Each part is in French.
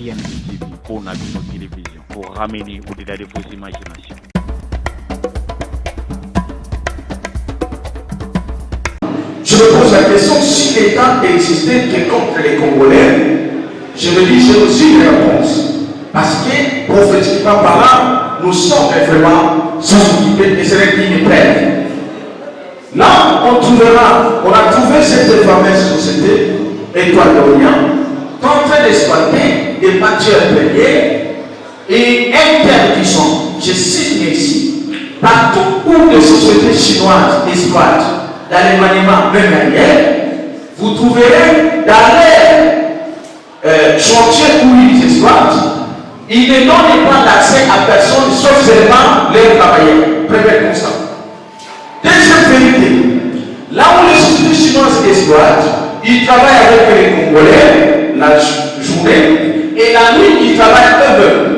INP TV pour Nabino Télévision, pour ramener au-delà de vos imaginations. Je me pose la question, si l'État existait que contre les Congolais, je me dis, j'ai aussi une réponse. Parce que, prophétiquement parlant, nous sommes vraiment sans s'occuper de ces qui nous prennent. Là, on a trouvé cette fameuse société, Étoile d'Orient, en train d'exploiter des matières premières et interdisant, je cite ici, partout où les sociétés chinoises exploitent dans les maniements mémoriels, vous trouverez dans les chantiers où ils exploitent, ils ne donnent pas d'accès à personne sauf seulement les travailleurs. Premier constat. Deuxième vérité, là où les sociétés chinoises exploitent, ils travaillent avec les Congolais la journée et la nuit ils travaillent eux-mêmes.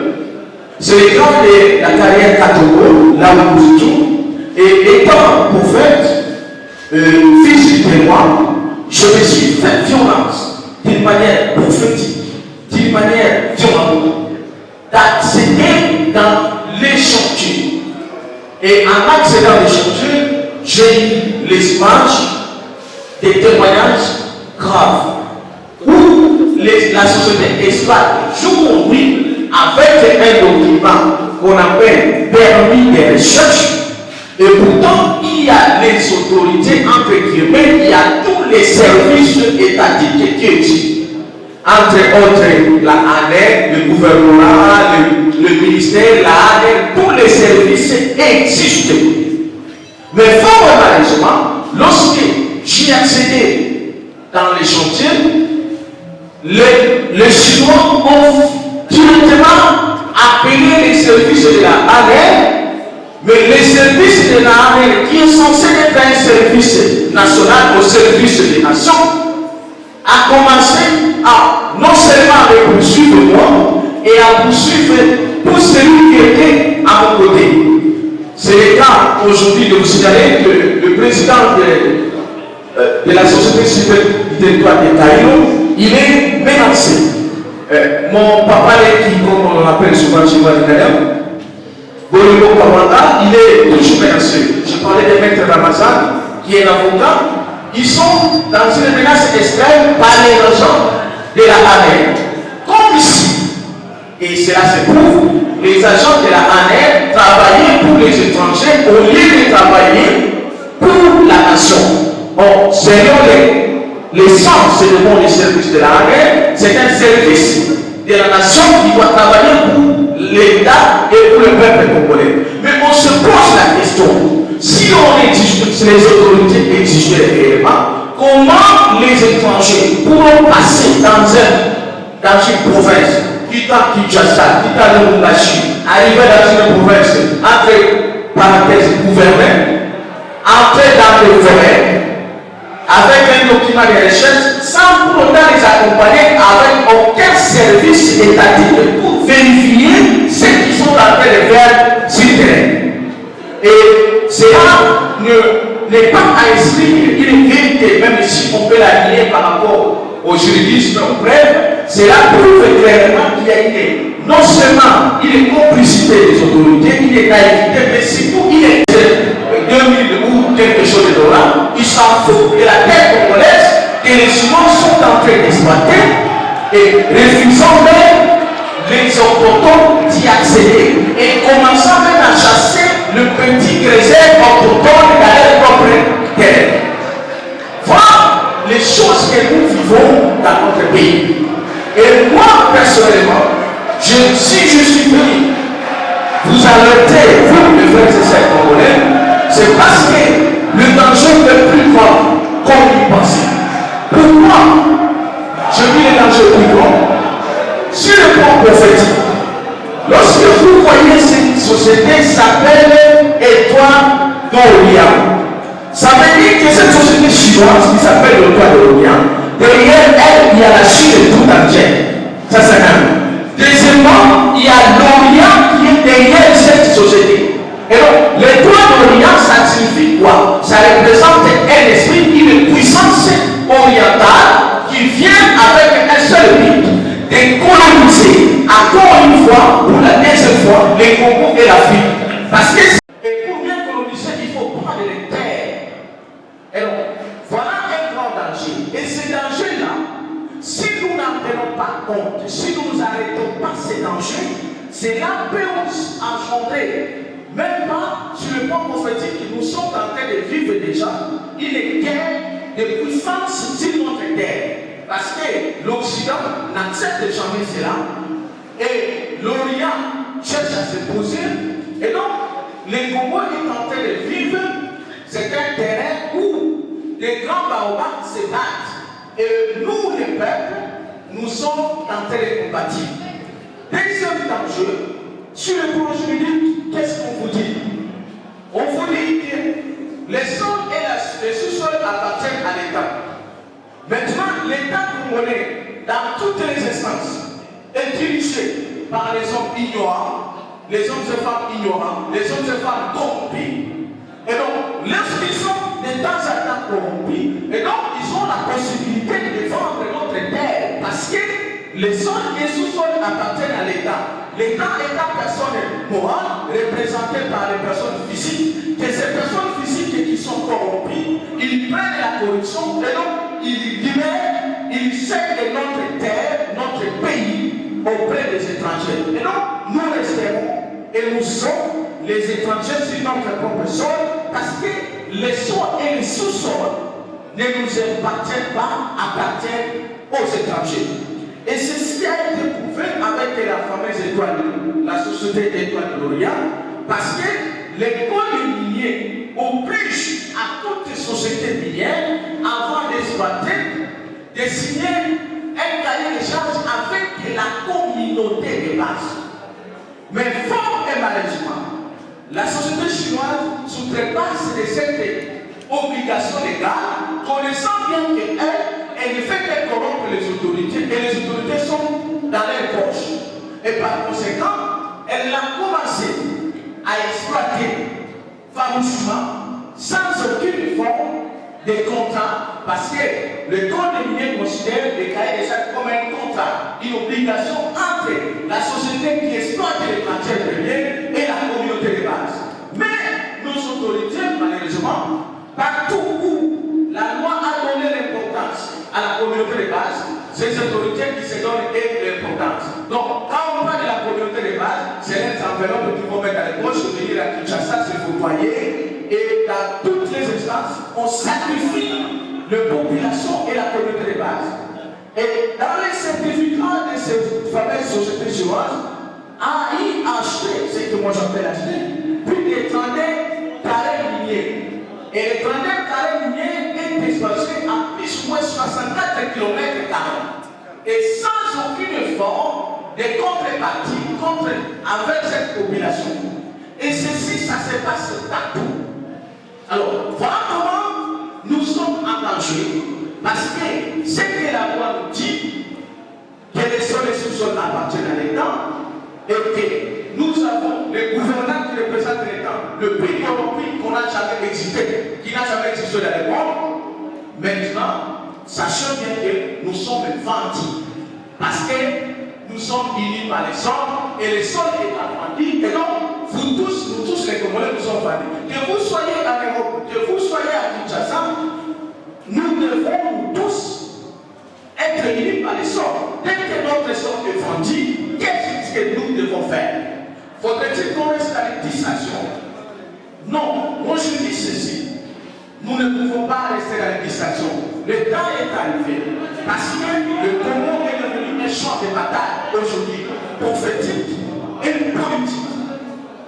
C'est le temps de la carrière Katogo, là où nous étions, et étant prophète, fils du témoin, je me suis fait violence d'une manière prophétique, d'une manière violente, d'accéder dans les chantiers. Et en accédant les chantiers, j'ai eu les images des témoignages graves où la société exploite jour ou nuit avec un document qu'on appelle permis de recherche. Et pourtant, il y a les autorités, entre guillemets, il y a tous les services étatiques qui existent. Entre autres, la ANER, le gouvernement, le ministère, la ANER, tous les services existent. Mais fort malheureusement, lorsque j'y accédais dans les chantiers, les Chinois ont directement appelé les services de la ANER. Mais les services de la ANER, qui est censé être un service national au service des nations, a commencé à non seulement me poursuivre moi, et à poursuivre tout celui qui était à mon côté. C'est le cas aujourd'hui de vous signaler que le président de la société civile du territoire de Taïlo, il est menacé. Mon papa, qui, comme on l'appelle souvent chez moi, Bolimo Kawanda, il est toujours menacé. Je parlais de maître Ramazan, qui est l'avocat. Ils sont dans une menace extrême par les agents de la ANER. Comme ici. Et cela se prouve, les agents de la ANER travaillaient pour les étrangers au lieu de travailler pour la nation. Or, selon les sens et le bon du service de la ANER, c'est un service de la nation qui doit travailler pour l'État et pour le peuple congolais. Mais on se pose la question, si les autorités exigeaient réellement, comment les étrangers pourront passer dans une province, quittant Kinshasa, quittant le Lubumbashi, arriver dans une province, entre parenthèses gouvernée, entrer dans le forêt, avec un document de recherche, sans pour autant les accompagner avec aucun service étatique pour vérifier ce qu'ils sont en train de faire sur le terrain. Et cela n'est pas à expliquer une vérité, même si on peut la lier par rapport au juridisme. Bref, cela prouve clairement qu'il y a non seulement une complicité des autorités, une naïveté, mais surtout une 2000 ou quelque chose de dollars, ils s'en foutent de la terre congolaise que les Chinois sont en train d'exploiter et refusant même les autochtones d'y accéder et commençant même à chasser le petit grésaire autochtone dans leur propre terre. Voilà les choses que nous vivons dans notre pays. Et moi, personnellement, si je suis venu vous alerter, vous, les frères et sœurs congolais, c'est parce que le danger est plus grand comme vous pensez. Pourquoi je vis le danger plus grand? Sur le plan prophétique, lorsque vous voyez cette société s'appelle Étoile d'Orient, ça veut dire que cette société chinoise qui s'appelle l'Étoile d'Orient, derrière elle, il y a la Chine tout entière. Ça, c'est un. Deuxièmement, il y a l'Orient qui est derrière cette société. Et donc, l'étoile d'Orient, ça signifie quoi? Ça représente un esprit, une puissance orientale qui vient avec un seul but, de coloniser le Congo et l'Afrique. Parce que et pour bien coloniser, il faut prendre les terres. Et donc, voilà un grand danger. Et ce danger-là, si nous n'en tenons pas compte, si nous n'arrêtons pas ces dangers, cela peut engendrer, même pas sur le plan prophétique, nous sommes en train de vivre déjà une guerre de puissance sur notre terre. Parce que l'Occident n'accepte jamais cela. Et l'Orient cherche à se poser. Et donc, le Congo est en train de vivre, c'est un terrain où les grands baobabs se battent. Et nous, les peuples, nous sommes en train de combattre. Deuxième danger, sur le plan juridique, qu'est-ce qu'on vous dit? On vous dit que les sols et les sous-sols appartiennent à l'État. Maintenant, l'État congolais, dans toutes les instances, est dirigé par les hommes ignorants, les hommes et femmes ignorants, les hommes et femmes corrompus. Et donc, lorsqu'ils sont de temps en temps corrompus, et donc ils ont la possibilité de vendre notre terre parce que les sols et sous-sols appartiennent à l'État. L'État est la personne morale représentée par les personnes physiques, que ces personnes physiques qui sont corrompues, ils prennent la corruption et donc ils libèrent, ils cèdent notre terre, notre pays auprès des étrangers. Et donc nous resterons et nous sommes les étrangers sur notre propre sol parce que les sols et les sous-sols ne nous appartiennent pas, appartiennent aux étrangers. Et ceci a été prouvé avec la fameuse étoile, la société étoile de l'Orient, parce que l'école minier oblige à toutes les sociétés minières, avant d'exploiter, de signer un cahier de charges avec la communauté de base. Mais fort et malheureusement, la société chinoise s'outrepasse de cette obligation légale, connaissant bien qu'elle ne fait qu'elle corrompre les autorités, et les autorités sont dans leurs poches. Et par conséquent, elle a commencé à exploiter farouchement, sans aucune forme de contrat, parce que le code minier considère le cahier des charges comme un contrat, une obligation entre la société qui exploite les matières premières et la communauté de base. Mais nos autorités, malheureusement, partout où la loi a donné l'importance à la communauté de base, ces autorités qui se donnent l'importance. Donc, quand on parle de la communauté de base, c'est les enveloppes qui vont mettre à l'époche, venir à Kinshasa, si vous voyez, et dans toutes les instances, on sacrifie la population et la communauté de base. Et dans les certificats de ces fameuses sociétés chinoises, a acheté, ce que moi j'appelle acheter, plus de 30 carrés miniers. Et les 30 carrés miniers est exposé à plus ou moins 64 km². Et sans aucune forme de contrepartie avec cette population. Et ceci, ça se passe partout. Alors, voilà comment nous sommes en danger. Parce que ce que la loi nous dit, que les sols et sous-sols appartiennent à l'État, et que nous avons les gouvernants qui représentent l'État, le pays corrompu qu'on n'a jamais existé, qui n'a jamais existé dans le monde. Maintenant, sachant bien que nous sommes vendus, parce que nous sommes unis par les sols, et les sols est vendus, et donc vous tous, nous tous les Congolais, nous sommes vendus. Que vous soyez en Europe, que vous soyez à Kinshasa, nous devons tous être unis par les sols. Dès que notre sol est vendu, qu'est-ce que nous devons faire? Faudrait-il qu'on reste à la distraction? Non, moi je dis ceci. Nous ne pouvons pas rester à la distraction. Le temps est arrivé. Parce que le Congo est devenu un champ de bataille aujourd'hui, prophétique et politique.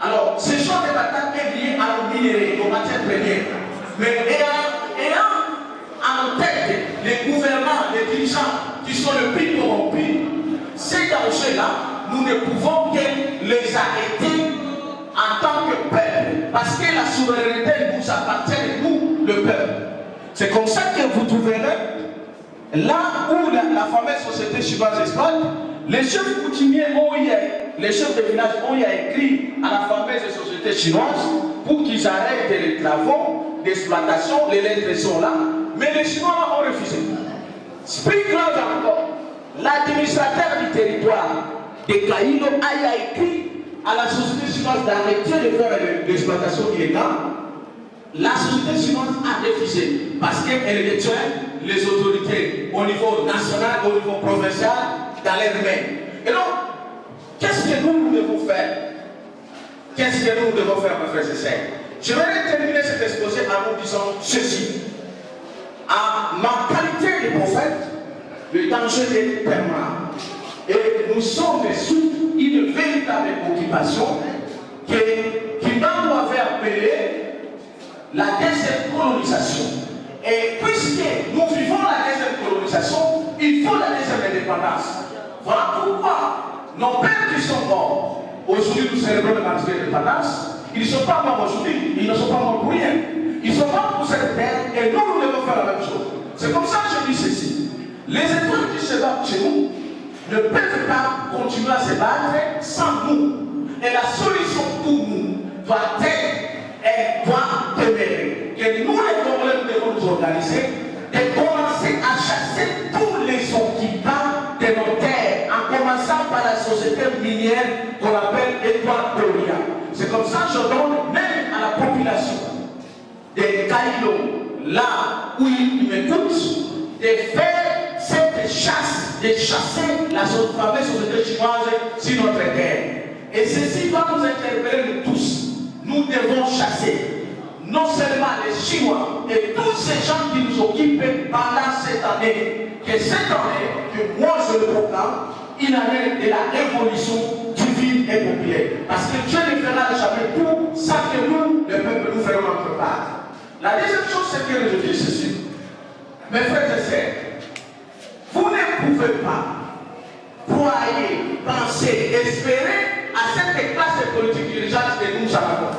Alors, ce champ de bataille est lié à nos minéraux, aux matières premières. Mais ayant en tête les gouvernants, les dirigeants qui sont le plus corrompus, ces dangers-là, nous ne pouvons que les arrêter en tant que peuple. Parce que la souveraineté nous appartient, nous, le peuple. C'est comme ça que vous trouverez, là où la fameuse société chinoise exploite, les chefs coutumiers les chefs de village ont écrit à la fameuse société chinoise pour qu'ils arrêtent les travaux d'exploitation, les lettres sont là, mais les Chinois ont refusé. Plus grave encore, l'administrateur du territoire de Kailo a écrit à la société chinoise d'arrêter de faire l'exploitation illégale, la société chinoise a refusé parce qu'elle détient les autorités au niveau national, au niveau provincial, dans les mains. Et donc, qu'est-ce que nous devons faire? Qu'est-ce que nous devons faire, mes frères et sœurs? Je vais terminer cet exposé en vous disant ceci. À ma qualité de prophète, le danger est permanent. Et nous sommes sous une véritable occupation qui doit faire appeler la deuxième colonisation. Et puisque nous vivons la deuxième colonisation, il faut la deuxième indépendance. Voilà pourquoi nos pères qui sont morts, aujourd'hui nous célébrons le martyr de l'indépendance, ils ne sont pas morts aujourd'hui, ils ne sont pas morts pour rien. Ils sont morts pour cette terre et nous, nous devons faire la même chose. C'est comme ça que je dis ceci. Les étoiles qui se battent chez nous ne peuvent pas continuer à se battre sans nous. Et la solution pour nous doit demeurer. Que nous, les Congolais, nous devons nous organiser et commencer à chasser tous les occupants de nos terres, en commençant par la société minière qu'on appelle Étoile Gloria. C'est comme ça que je donne même à la population des Kailo, là où ils m'écoutent, de faire cette chasse, de chasser la fameuse société chinoise sur notre terre. Et ceci va nous interpeller nous tous. Nous devons chasser non seulement les Chinois et tous ces gens qui nous occupent pendant cette année. Que cette année, que moi je le proclame, une année de la révolution divine et populaire. Parce que Dieu ne fera jamais tout sans que nous, le peuple, nous ferons notre part. La deuxième chose, c'est que je dis ceci. Mes frères et sœurs, vous ne pouvez pas croyer, penser, espérer à cette classe politique dirigeante que nous avons.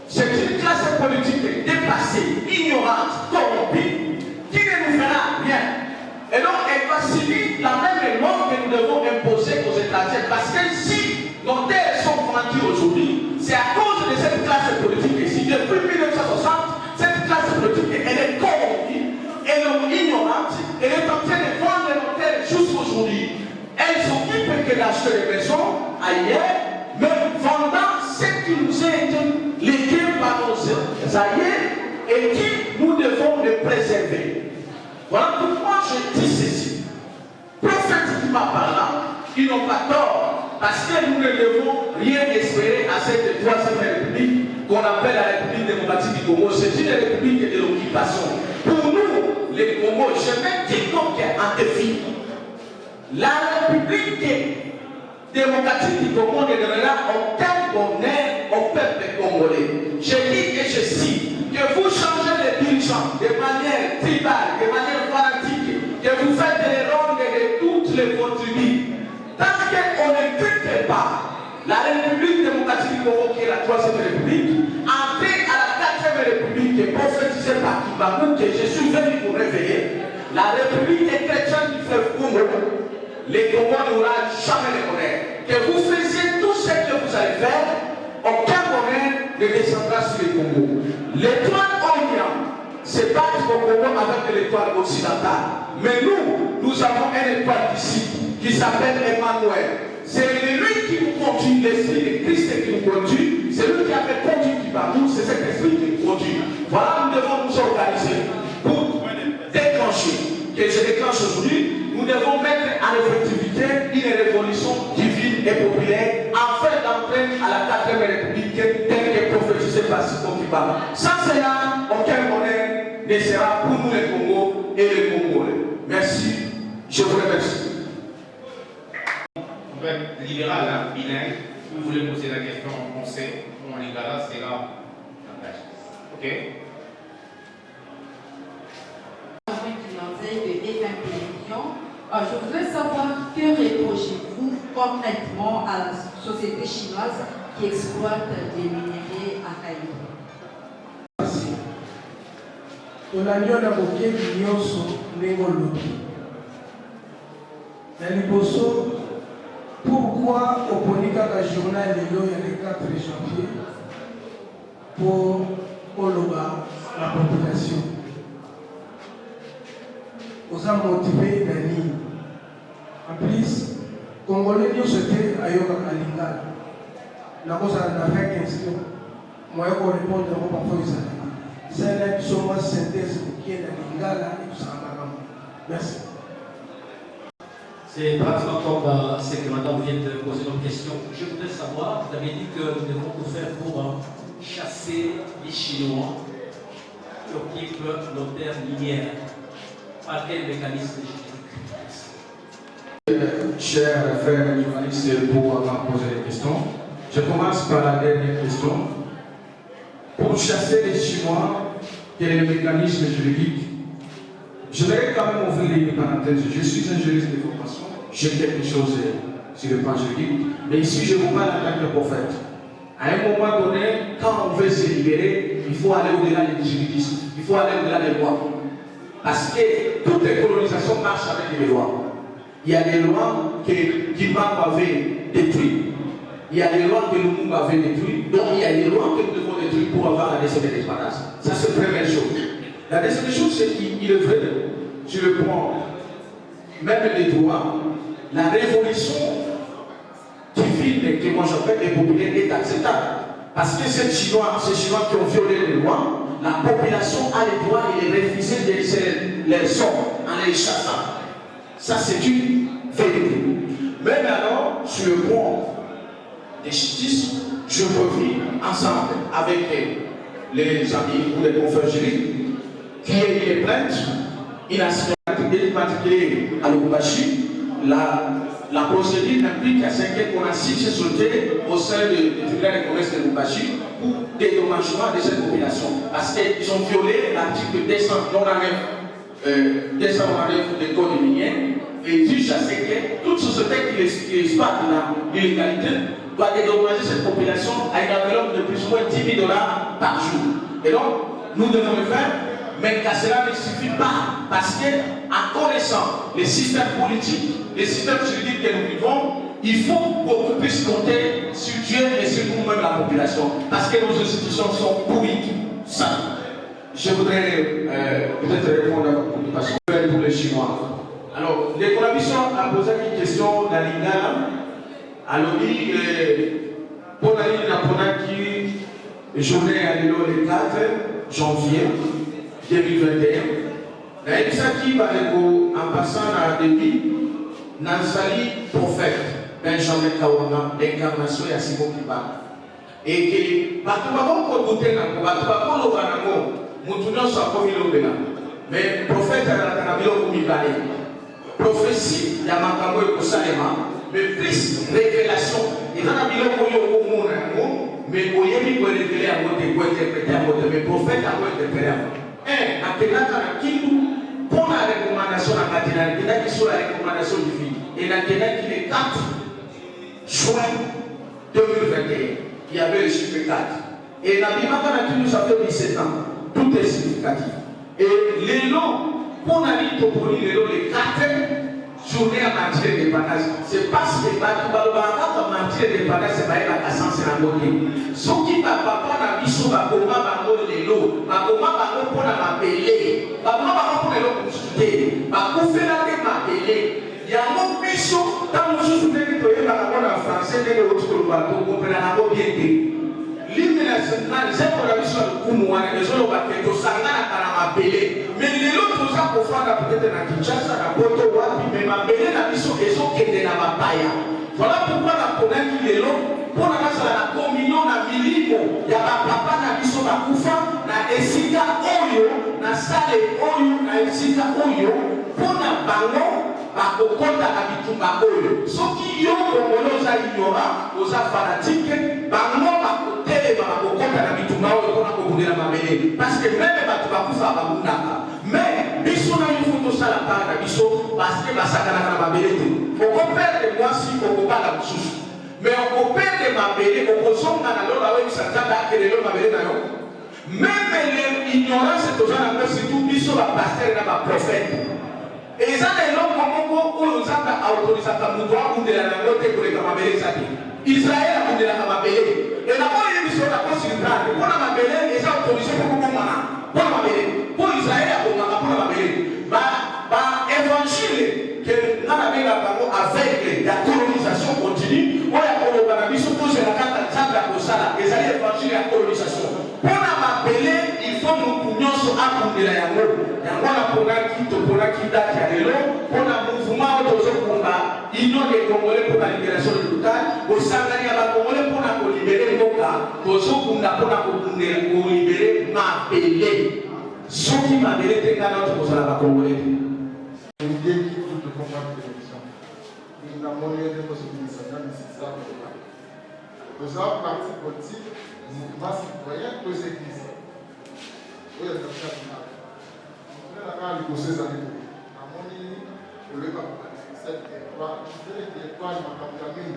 C'est une classe politique dépassée, ignorante, corrompue, qui ne nous fera rien. Et donc, elle va subir la même loi que nous devons imposer aux étrangers. Parce que si nos terres sont vendues aujourd'hui, c'est à cause de cette classe politique ici. Depuis 1960, cette classe politique, elle est corrompue, elle est ignorante, elle est en train de vendre nos terres jusqu'aujourd'hui. Elle s'occupe que d'acheter des maisons ailleurs, mais vendant ce qui nous a été légué par nos aïeux et qui nous devons le préserver. Voilà pourquoi je dis ceci. Prophétiquement parlant, ils n'ont pas tort, parce que nous ne devons rien espérer à cette troisième république qu'on appelle la République démocratique du Congo. C'est une république de l'occupation. Pour nous, les Congos, je mets quiconque en défi. La République démocratique du Congo ne donnera aucun bonheur au peuple congolais. Je dis et je cite que vous changez les dirigeants de manière tribale, de manière fanatique, que vous faites les rondes de toutes les contribus. Tant qu'on ne quitte pas la République démocratique du Congo, qui est la troisième République, entrer à la quatrième République, prophétisée par Kibamou, que je suis venu pour réveiller, la République des chrétiens du fleuve Congo. Les Congolais n'auront jamais le bonheur. Que vous faisiez tout ce que vous allez faire, aucun bonheur ne descendra sur les Congos. L'étoile Orient se bat au Congo avec l'étoile occidentale. Mais nous avons une étoile ici qui s'appelle Emmanuel. C'est lui qui nous conduit, l'esprit de Christ qui nous conduit. C'est lui qui a fait conduire Kibamou, c'est cet esprit qui nous conduit. Voilà, nous devons nous organiser pour déclencher. Que je déclenche aujourd'hui, nous devons mettre en effectivité une révolution divine et populaire afin d'entrer à la quatrième république telle que prophétisée par Simon Kibamou. Sans cela, aucun bonheur ne sera pour nous les Congos et les Congolais. Merci, je vous remercie. Vous êtes libéral, hein, bilingue. Si vous voulez poser la question en français ou en lingala, c'est là la page. Ok? Je voudrais savoir que reprochez-vous concrètement à la société chinoise qui exploite des minéraux à Kaï. Merci. Tonanyo na bokebi nyonso ndenge olobi. Na liboso, pourquoi oponi kaka journal lelo ya le 4 janvier pour koloba la population? Vous a motivé Dani. En plus, Congolais nous souhaitent ayoka Kalingala. na fait question. Moi, je vais répondre parfois aux amis. C'est une synthèse qui est dans l'Ingala et tout ça. Merci. C'est pratiquement comme ce que madame vient de poser comme question. Je voudrais savoir, vous avez dit que nous devons tout faire pour chasser les Chinois qui occupent nos terres minières. Par quel mécanisme juridique? Chers frères journalistes, pour avoir posé des questions, je commence par la dernière question. Pour chasser les Chinois, quel est le mécanisme juridique? Je vais quand même ouvrir une parenthèse. Je suis un juriste de formation, j'ai quelque chose sur le plan juridique, mais ici je vous parle en tant que prophète. À un moment donné, quand on veut se libérer, il faut aller au-delà des juridistes, il faut aller au-delà des lois. Parce que toutes les colonisations marchent avec les lois. Il y a des lois que Kimbangu avait détruites. Il y a des lois que Lumumba avait détruites. Donc il y a des lois que nous devons détruire pour avoir la décennie d'indépendance. Ça c'est la première chose. La deuxième chose, c'est qu'il est vrai, sur le plan même des droits, la révolution divine que moi j'appelle les populaires est acceptable. Parce que ces Chinois qui ont violé les lois, la population a le droit de les refuser de laisser les sorts en les chassant. Ça c'est une vérité. Mais alors, sur le plan de justice, je reviens ensemble avec les amis ou les confrères juridiques qui a eu les plaintes. Il a particulier à Lubumbashi. La procédure implique à 5 qu'on a 6 sociétés au sein du tribunal de commerce de Lubumbashi pour dédommagement de cette population. Parce qu'ils ont violé l'article 209 du code minier et dit à 5 toute société qui exploite l'illégalité doit dédommager cette population à une enveloppe de plus ou moins $10,000 par jour. Et donc, nous devons le faire. Mais cela ne suffit pas parce qu'en connaissant les systèmes politiques, les systèmes juridiques que nous vivons, il faut beaucoup plus compter sur Dieu et sur nous-mêmes la population. Parce que nos institutions sont pourries. Ça. Je voudrais peut-être répondre à votre préoccupation pour les Chinois. Alors, l'économiste a posé une question dans l'Ingala. Alors, pour la ligne d'Aponaki, journée à l'élo le 4 janvier 2021, en passant à début, Nansali prophète Benjamin Kawanga, l'incarnation de Simon Kiba. Et que Batubako Kote Nango, Batubako Lovanango, Moutunon Sakomi Lobena. Mais prophète à la Kanabilo Kumibale. Prophétie, Yamakamo et Kosalema, mais plus révélation. Et dans la Bilo Koyo Komonango, mais Koyemi peut révéler à votre et interpréter à votre, mais prophète à votre interpréter à votre. Pour la recommandation à Katina, il y a sur la recommandation du film. Et la Kenya qui est 4 juin 2021. Il y avait le chiffre 4. Et la Bimaka nous a fait 17 ans. Tout est significatif. Et les noms, pour la ligne toponyme, les 4 journées à matière d'indépendance, c'est parce que Batubaloba matière d'indépendance, c'est pas la cassance et la beauté. Ce qui va papa na biso bakoma bango lelo, bakoma bango pour la mapele, bakoma bango pour lelo consulter, bakufela te mapele. Yango biso tant nous soutenons que bakoma na français de l'autre bateau comprendre bango bien que. L'hymne national, c'est pour la mission de Koumouane, les gens qui ont sangana à la mapele. Mais les autres gens pour faire peut-être dans Kinshasa, dans Poto, mais mapele na mission et sont qui est dans la paille. Voilà pourquoi la connaît qui est là. Pour la communion na milimo ya papa na biso bakufa na esika oyo na sale oyo na esika oyo pona bango bakokota na bitumba oyo soki yo kongolo oza ignora oza fanatique bango bakotelema bakokota na bitumba oyo pona kobundela mabele parce que même bato bakufa babundaka mais biso na yo faut tosala part na biso parce que basakanaka na mabele te okoperde mwasi okobala mosusu. Mais on peut perdre ma belle, on peut s'en aller dans la Satan et les ma belle. Même l'ignorance est aux gens, surtout sur la pasteur et la prophète. Et ça, les gens, comment on nous a autorisé à nous voir ou de la note pour les camabélés. Israël a de la camabélé. Et là-bas, il y a une mission à consulter. Pour la mabélé, ils ont autorisé pour le moment. Pour la mabélé. Pour Israël, pour la mabélé. Évangile que nous avons avec la colonisation continue. bandela yango na ponaki to ponaki date ya lelo pona mouvement otozo kumba union des Congolais pour la libération de l'Otan osangani ya ba Congolais pona ko libérer mboka tozo kunda pona ko libérer mabele soki mabele te ngana to kozala ba Congolais l'idée qui tout le combat de télévision nous avons eu des possibilités de nous avons parti politique mouvement citoyen aux églises. Oui, il y a des gens qui ont négocié ça. Le territoire, cette territoire, ma campagne,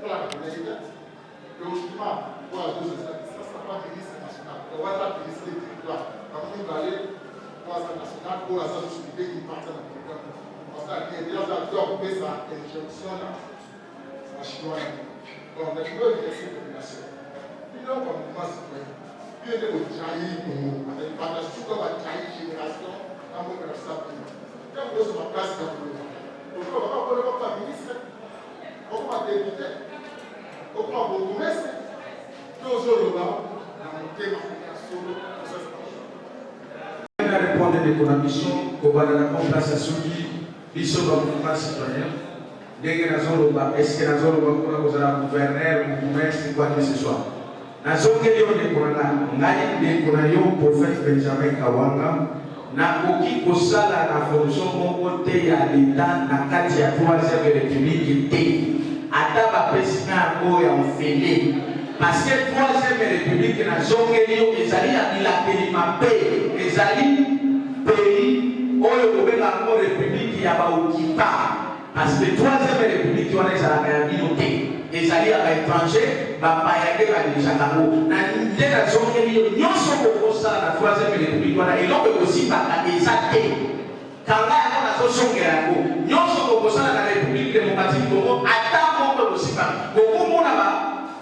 pour la communauté, le mouvement, pour la dose, ça ne sera pas ministre national. On va être ministre des territoires. Quand on va aller pour la nationale, pour la société qui part dans le territoire. Parce qu'il y a des gens qui ont fait sa injonction là. Bon, on a trouvé une population. Puis là, on va mouvement citoyen. Puis on est au Tchaï, avec la sucre, la Tchaï génération, dans mon ça. Quand vous êtes sur ma place, quand vous êtes on va pas ministre, on va député, on va bourgmestre, tous les gens dans mon thème, on a répondu à la mission qu'on va dans la remplaçation qui sont dans le mouvement citoyen. Est-ce que nous avons un gouverneur, un bourgmestre, quoi que ce soit? Nous avons un prophète Benjamin Kawanga. Nakoki kosala na fonction moko te ya l'État na kati ya 3e République te ata bapesi na yango ya ofele parce que 3e République na zongeli yo ezali ya bilakeli mabe ezali pays oyo kobenga yango République ya baokipa parce que 3e République wana ezalaka ya bino te ezali ya baétranger bapaya nde badirisaka yango na nde nazongeli yo nyonso kokosala na 3e République wana eloko ekosipaka eza te kanga yango nazosongela yango nyonso kokosala na République démocratique Congo ata moko ekosipaka kokomona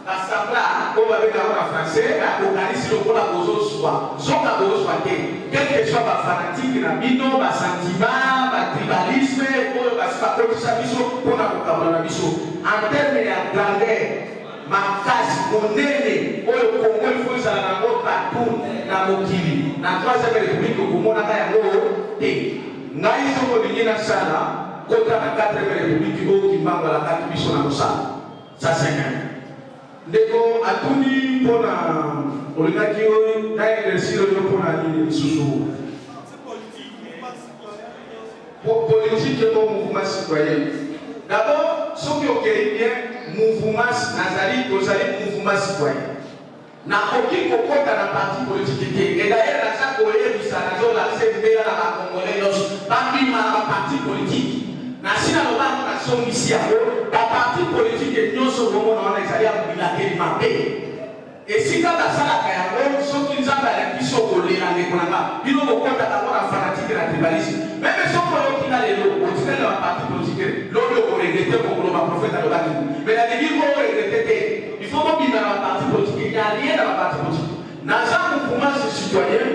basambla oyo babengaka na français bakokanisi lokola kozozwa soka kozozwa te quelque soit bafanatike na bino basentiment batribalisme oyo basi bakotisa biso mpona kokabola na biso en terme ya grandeur makasi monene oyo Congo ifo ezala nango partout na mokili na 3e République okomonaka yango te ngai soko lingi nasala kota na 4e République oyo kimbango alakaki biso na mosala ça c'est ndeko atuni mpona olingaki oyo na exercice oyo mpona nini lisusu politique to mouvement citoyen d'abord soki okei bien mouvement nazali tozali mouvement citoyen nakoki kokota na parti politique te et d'ailleurs naza koyebisa nazolakise mbela na bakongolais nyonso babima na baparti politique nasina lobako nasongisi yango baparti politique nyonso bomona wana ezali ya bilakeli mabe esika basalaka yango soki nzambe alaki biso kolela ndeko nanga bino bokota bango na fanatike na tribalisme meme soki oyokinga lelo otikali na baparti politique lobi okoregrete kokoloba prophète alobaki mais nalingi koregrete te il faut kobima na baparti politique ya rien na baparti politique naza mouvement citoyen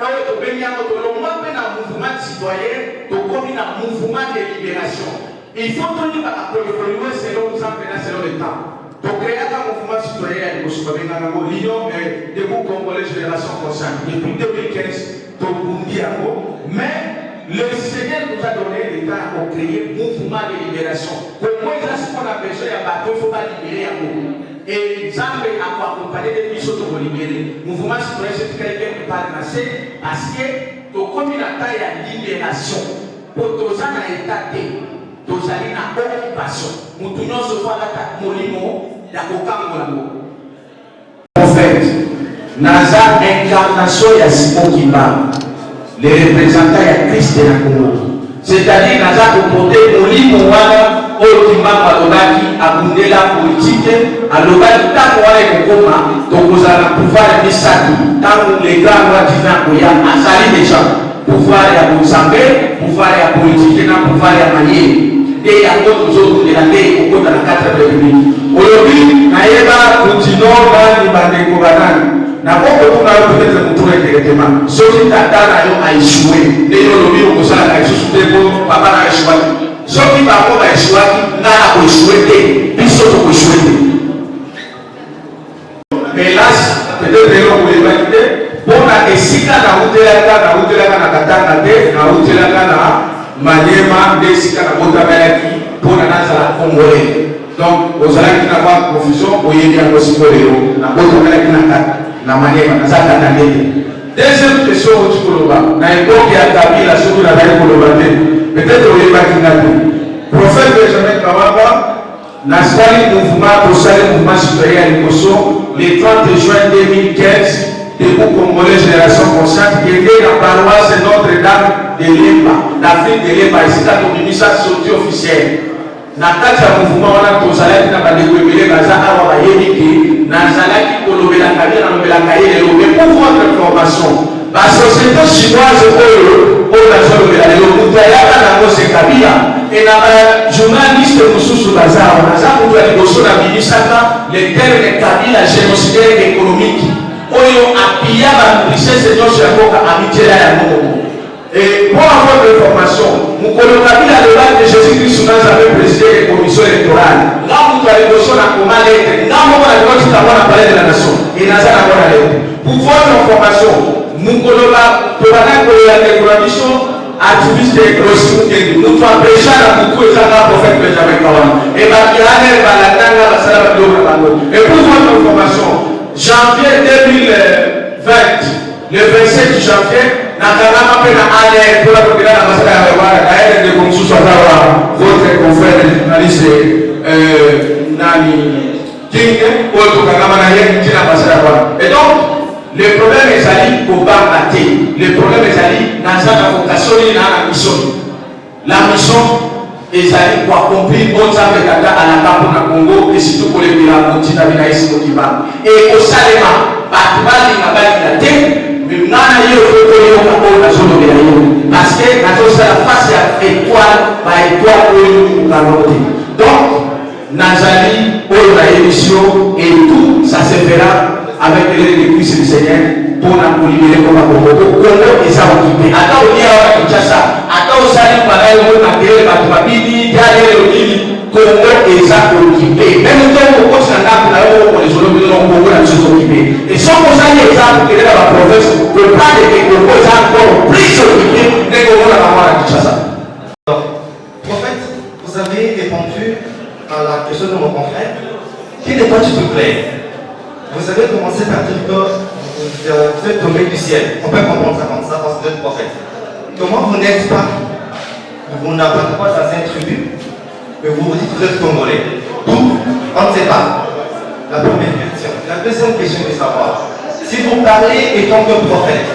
oyo tobengi yango tolongwa mpe na mouvement citoyen tokomi na mouvement de libération il faut toyebaka koévoluer selon nzambe na selon le temps tokreaka mouvement citoyen ya liboso babengaka yango l'union debout congolais génération consciente depuis 2015 tobundi yango mais le Seigneur nous a donné l'état pour créer mouvement de libération Congo eza sikoyo na besoin ya bato il faut balibere yango et Nzambe akoaccompagner de biso tokolibere mouvement citoyen setikali quelque part na se parce que tokomi na taille ya libération po toza na état te tozali na occupation mutu nyonso fo alata molimo ya kokangola ngo prophète naza incarnation ya Simon Kimba les représentants ya Christ na Congo c'est-à-dire naza kopote molimo wana oyo Kimbangu alobaki abundela politique alobaki ntango wana ekokoma tokozala na pouvoir misato ntango le grand roi divin koya azali déjà pouvoir ya bonzambe pouvoir ya politique na pouvoir ya mayele nde yango tozokundela nde ekokota na 4e République olobi nayeba kutino nani bandeko banani nakokotuna yo peut-être mutuna indirectement soki tata na yo aeshue nde yo olobi okosalaka lisusu te po papa na eshuaki soki bango baeshuaki nga na koeshue te biso tokoeshue te hélas peut-être eloko oyebaki te mpona esika esika nautelaka na katanga te nautelaka na Maniema nde esika nabotamelaki mpona nazala congolais. Donc ozalaki na kwa confusion oyebi yango sikoyo lelo nabotamelaki na Maniema nazalaka na ndete. Deuxième question oti koloba na époque ya Kabila soki nazali koloba te peut-être oyebaki nga te prophète Benjamin Kawamba nasali mouvement citoyen ya liboso le 30 juin 2015 debout congolais génération consciente qui était la paroisse Notre-Dame de Lemba, l'Afrique de Lemba, ici quand on dit ça sortie officielle. Na kati ya mouvement wana tozalaki na bandeko ebele baza awa bayebi te nazalaki kolobelaka ye nalobelaka ye lelo. Mais pour votre information, basociété chinoise oyo nazolobela lelo moto ayaka nango se Kabila e na bajournaliste mosusu baza awa naza moto ya liboso na bimisaka le terme Kabila génocidaire économique oyo apia richesse nyonso ya mboka amitiela ya moko. Et pour avoir de l'information, Mukolo Kabila alobaki que Jésus-Christ avait présidé les commissions électorales. Là où tu as les notions dans comment l'être, là où tu as les parler de la nation. Et dans ça, pour votre information, Mukolo Kabila la coalition activiste et grossiste. Nous avons prêché à beaucoup de prophète Benjamin Kawamba. Et pour votre information, janvier 2020, le 27 janvier, Nakarama pena ale pour la population de la Masala de Konsuso votre confrère journaliste Nani King ou Kakama Naye qui n'a pas ça. Et donc le problème est allé au bar maté. Le problème est allé dans sa vocation et dans la mission. La mission est allée pour accomplir bonne œuvre à la Capona Congo et surtout pour les villas Montina Vinaïs Mokiba. Et au Salema, Batubali Nabali Nate. Nana yo foto kako na zone ya yo parce que na zo la face ya étoile ba étoile oyo ngalote. Donc nazali pour la émission et tout ça se fera avec l'aide de Christ le Seigneur pour la libérer comme Congo. Congo est ça occupé. Ata on y a Kinshasa, ata on sali pareil on a créé ba tubabidi derrière le lit Congo est ça occupé. Même temps on continue à la pour les zones de Congo là sont occupés. Et sans qu'on aille exemple que la province le pas de Congo est encore plus occupé que Congo là à Kinshasa. Prophète, vous avez répondu à la question de mon confrère. Qui n'est pas du tout clair? Vous avez commencé par dire que vous êtes tombé du ciel. On peut comprendre ça comme ça parce que vous êtes prophète. Comment vous n'êtes pas, vous n'appartenez pas dans une tribu, mais vous vous dites que vous êtes congolais? D'où? On ne sait pas. La première question. La deuxième question est de savoir, si vous parlez étant que prophète,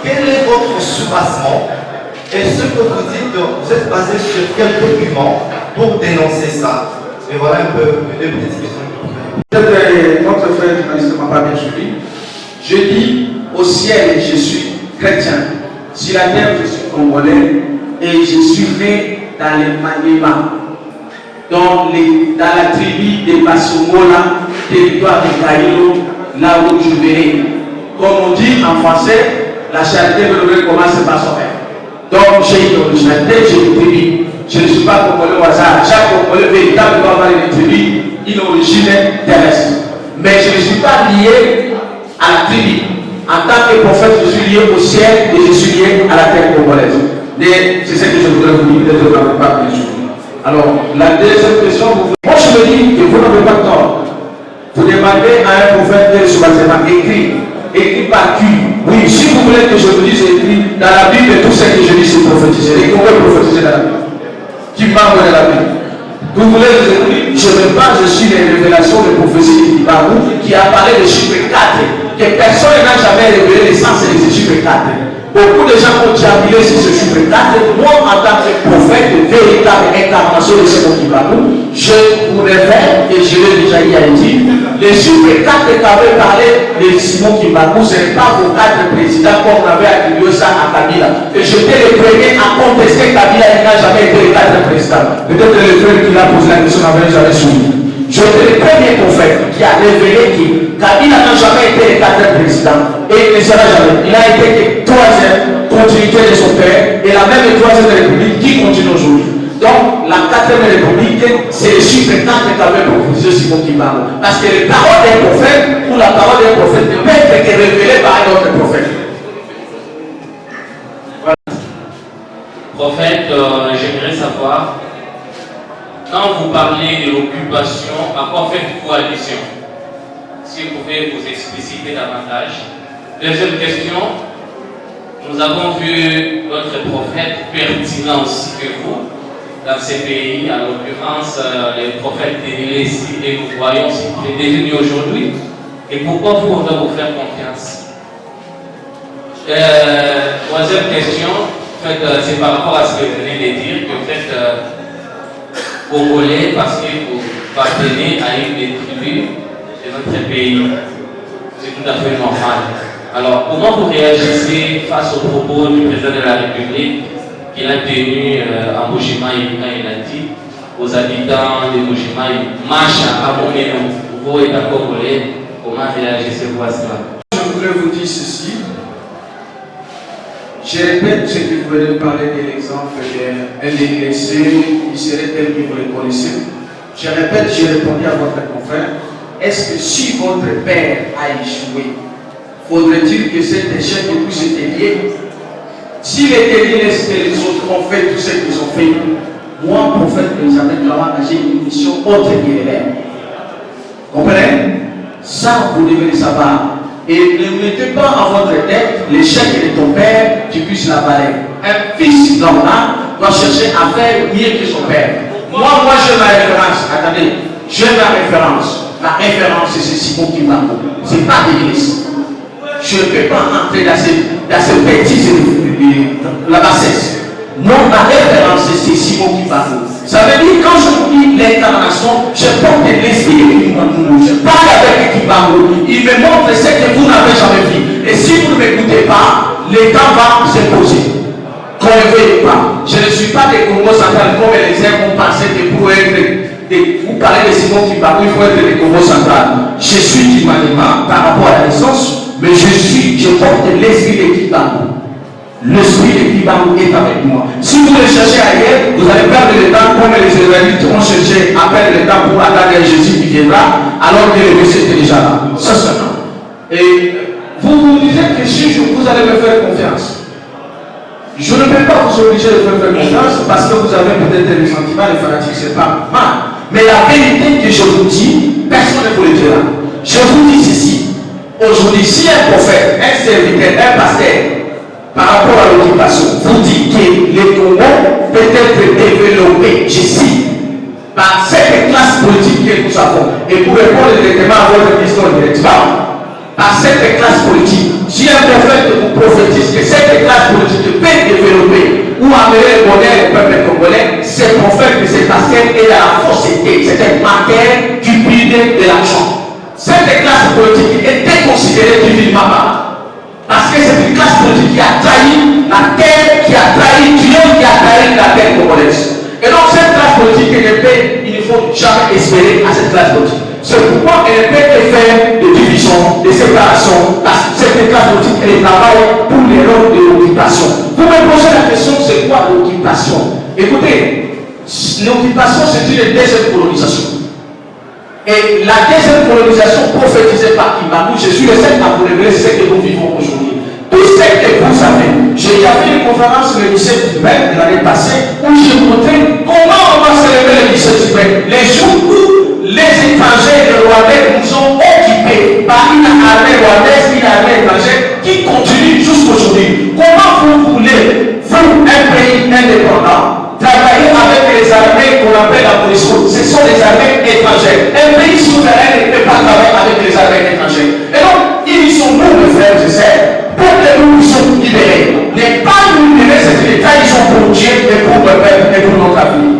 quel est votre soubassement? Est-ce que vous dites que vous êtes basé sur quel document pour dénoncer ça? Et voilà un peu deux petites questions. Peut-être notre frère journaliste ne m'a pas bien suivi. Je dis au ciel, je suis chrétien. Sur la terre, je suis congolais. Et je suis né dans les Maniema. Dans la tribu de Basongola, territoire de Kailo, là où je venais. Comme on dit en français, la charité de commence par son père. Donc j'ai une originalité, j'ai une tribu. Je ne suis pas congolais au hasard. Chaque congolais véritable doit avoir une tribu, une origine terrestre. Mais je ne suis pas lié à la tribu. En tant que prophète, je suis lié au ciel et je suis lié à la terre congolaise. C'est ce que je voudrais vous dire, peut-être vous n'avez pas bien sûr. Alors, la deuxième question, moi je me dis que vous n'avez pas tort. Vous demandez à un prophète de ce bâtiment écrit par qui? Oui, si vous voulez que je vous dise écrit dans la Bible, tout ce que je dis c'est prophétisé. Et qu'on veut prophétiser dans la Bible. Qui parle de la Bible. Vous voulez que je vous dise, je me base sur les révélations de prophétie qui parlent, qui a parlé de chiffre 4, que personne n'a jamais révélé l'essence de ce chiffre 4. Beaucoup de gens ont diabolé sur ce chiffre 4. Moi, en tant que prophète, véritable incarnation de ce mot qui parle, je vous révèle, et je l'ai déjà dit, le chiffre 4 qu'avait parlé de Simon Kimbakou, ce n'est pas vos 4 présidents comme on avait attribué ça à Kabila. Et j'étais le premier à contester Kabila, il n'a jamais été le 4 présidents. Peut-être le frère qui l'a posé la question n'avait jamais suivi. J'étais le premier prophète qui a révélé que Kabila n'a jamais été le 4 président. Et il ne sera jamais. Il a été le 3e continuité de son père et la même 3e république qui continue aujourd'hui. Donc, la 4e république, c'est le chiffre 4 qu'avait proposé Simon Kimbakou. Parce que la parole d'un prophète ou la parole d'un prophète ne peut être que révélée par un autre prophète. Prophète, j'aimerais savoir, quand vous parlez de l'occupation, à quoi faites-vous allusion? Si vous pouvez vous expliciter davantage. Deuxième question, nous avons vu notre prophète pertinent aussi que vous dans ces pays, en l'occurrence les prophètes déniés ici, et nous voyons ce qu'il est devenu aujourd'hui. Et pourquoi vous devez vous faire confiance? Troisième question, en fait, c'est par rapport à ce que vous venez de dire, que vous êtes congolais parce que vous appartenez à une des tribus de notre pays. C'est tout à fait normal. Alors, comment vous réagissez face aux propos du président de la République qu'il a tenu en Bujimaï, quand il a dit aux habitants de Bujimaï, marche à Momeno, vous êtes congolais, comment réagissez-vous à cela? Je voudrais vous dire ceci. Je répète ce que vous venez de parler de l'exemple d'un délaissé qui serait tel que vous le connaissez. Je répète, j'ai répondu à votre confrère. Est-ce que si votre père a échoué, faudrait-il que cet échec puisse être lié? S'il était lié, est-ce que les autres ont fait tout ce qu'ils ont fait? Moi, prophète Elisabeth Lawan, j'ai une mission autre que les leurs. Comprenez? Ça, vous devez le savoir. Et ne mettez pas à votre tête l'échec de ton père, tu puisses l'avaler. Un fils normal doit chercher à faire mieux que son père. Moi, j'ai ma référence. Attendez, j'ai ma référence. La référence, c'est Simon Kimbangu. Ce n'est pas l'église. Je ne peux pas entrer dans ces bêtises de la bassesse. Non, ma référence, c'est Simon Kimbangu. Ça veut dire, quand je vous dis l'incarnation, je porte l'esprit de Kimbangu. Je parle avec Kimbangu. Il me montre ce que vous n'avez jamais vu. Et si vous ne m'écoutez pas, l'État va s'imposer. Qu'on ne veuille pas. Je ne suis pas des Congo central comme les uns ont pensé que pour être. Vous parlez de Simon Kimbangu, il faut être des Congo central. Je suis du Manima par rapport à la naissance, mais je porte l'esprit de Kimbangu. L'esprit de Kimbangu est avec moi. Si vous le cherchez ailleurs, vous allez perdre le temps comme les Israélites ont cherché à perdre le temps pour attendre Jésus qui viendra, alors que le Messie était déjà là. Ça, c'est non. Et vous vous disiez que si vous allez me faire confiance, je ne peux pas vous obliger de me faire confiance parce que vous avez peut-être des sentiments, les fanatiques, c'est pas mal. Mais la vérité que je vous dis, personne ne vous le dira. Je vous dis ceci. Aujourd'hui, si un prophète, un serviteur, un pasteur, par rapport à l'occupation, vous dit que le Congo peut être développé, je cite, par cette classe politique que nous avons. Et pour répondre directement à votre question directement, par cette classe politique, si un prophète vous prophétise que cette classe politique peut développer ou amener le bonheur au peuple congolais, ce prophète de ce pasteur est dans la fausseté. C'est un marqueur cupide de l'argent. Cette classe politique est déconsidérée divinement par. Parce que c'est une classe politique qui a trahi la terre, qui a trahi Dieu, qui a trahi la terre congolaise. Et donc cette classe politique, il ne faut jamais espérer à cette classe politique. C'est pourquoi elle ne peut que faire de division, de séparation, parce que cette classe politique, elle travaille pour les rôles de l'occupation. Vous me posez la question, c'est quoi l'occupation? Écoutez, l'occupation, c'est une deuxième colonisation. Et la deuxième colonisation prophétisée par Kimbangu, je suis le seul à vous révéler ce que nous vivons aujourd'hui. Tout ce que vous savez, j'ai fait une conférence le 17 mai de l'année passée où j'ai montré comment on va célébrer le 17 mai. Les jours où les étrangers de Rwandais nous ont occupés par une armée rwandaise, une armée étrangère qui continue jusqu'aujourd'hui. Comment vous voulez, vous, un pays indépendant, travailler avec les armées qu'on appelle la police? Ce sont des armées étrangères. Un pays souverain ne peut pas travailler avec les armées étrangères. Et donc, ils sont nous, mes frères et sœurs, pour que nous sommes libérés. Ne pas nous libérer, c'est une trahison pour Dieu et pour le peuple et pour notre avenir.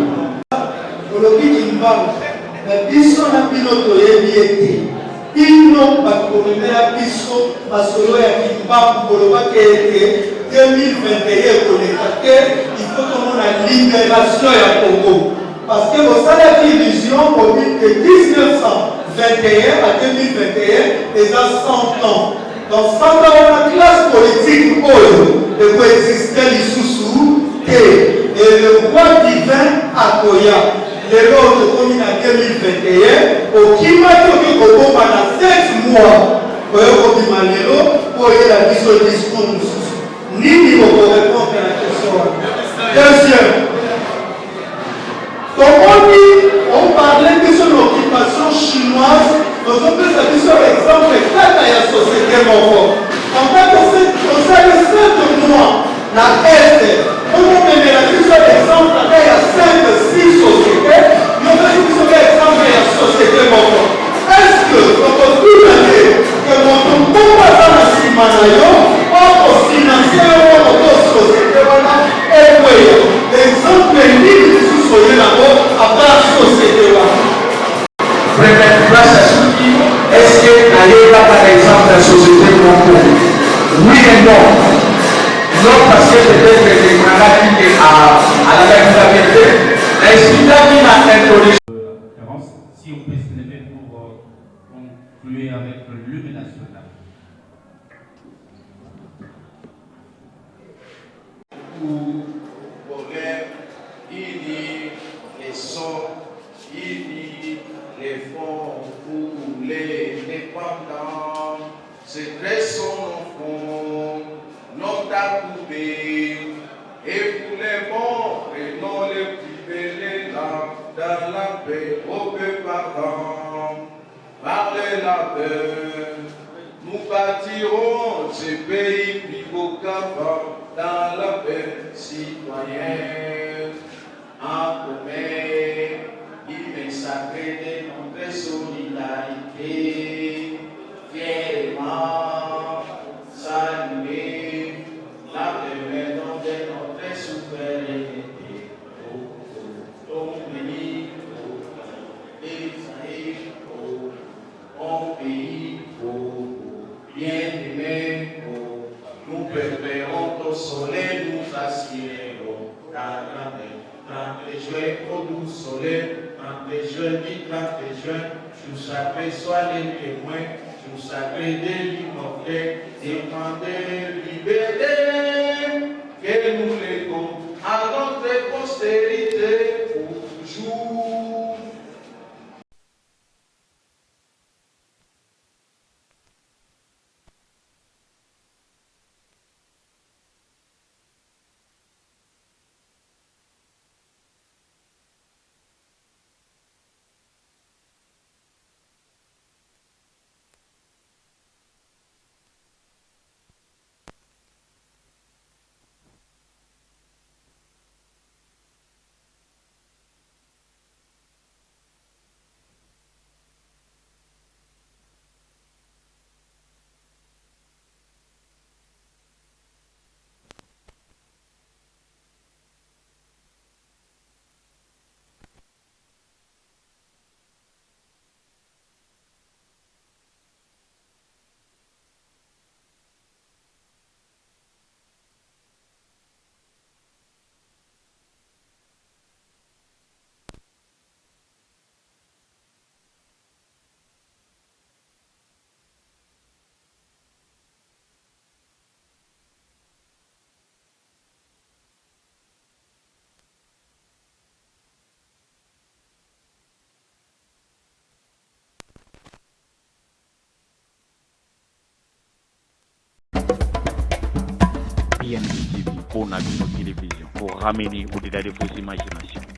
Bino bakomemela biso masolo ya Kimbangu koloba ke 2021 koleka te, il faut tomona libération ya Congo. Parce que bosalaki vision covid de 1921 à 2021 eza 100 ans. Dans 100 ans, la classe politique ekoexiste lisusu te. Et le roi divin akoya. Lelo tokomi na 2021 okimaki oki kobomba na 7 mois oyo kobima lelo oyela biso discours mosusu nini okorépondre na question wana? on parlait de son occupation chinoise, nous avons pris l'exemple de la société moko. En fait, on sait le 7 mois, la Est, on a mis l'exemple de la 5-6 sociétés, nous avons pris l'exemple de la société moko. Est-ce que on peut tout dire que mon combat dans la Simanayo, on financer notre société, et oui, l'exemple est libre de soigner là-bas après la société. Première place à Souki, est-ce que aller là par exemple la société Congo? Oui et non. Non, parce que peut-être que les malades qui à la vérité, l'incident qui m'a introduit. Si on peut se lever pour conclure avec l'hymne national. Pour il dit les sons, il dit les fonds pour les dépendants. C'est très son enfant, non à couper. Et pour les bons et non les privés, là, dans la paix, au peu parents, parlez la paix. Nous bâtirons ce pays plus beau qu'avant, dans la paix citoyenne. En commun, il m'est sacré de notre solidarité, fièrement saluer la maison de notre souveraineté. Ton pays, Israël, mon pays, bien aimé, nous préférons au soleil, nous assurerons dans la main. 30 juin, au doux soleil, 30 juin, 30 juin, jour sacré, soit les témoins, jour sacré de l'immortel, demandez liberté, que nous léguons à notre postérité pour toujours. PNB TV pour Nabino Télévision, pour ramener au-delà de vos imaginations.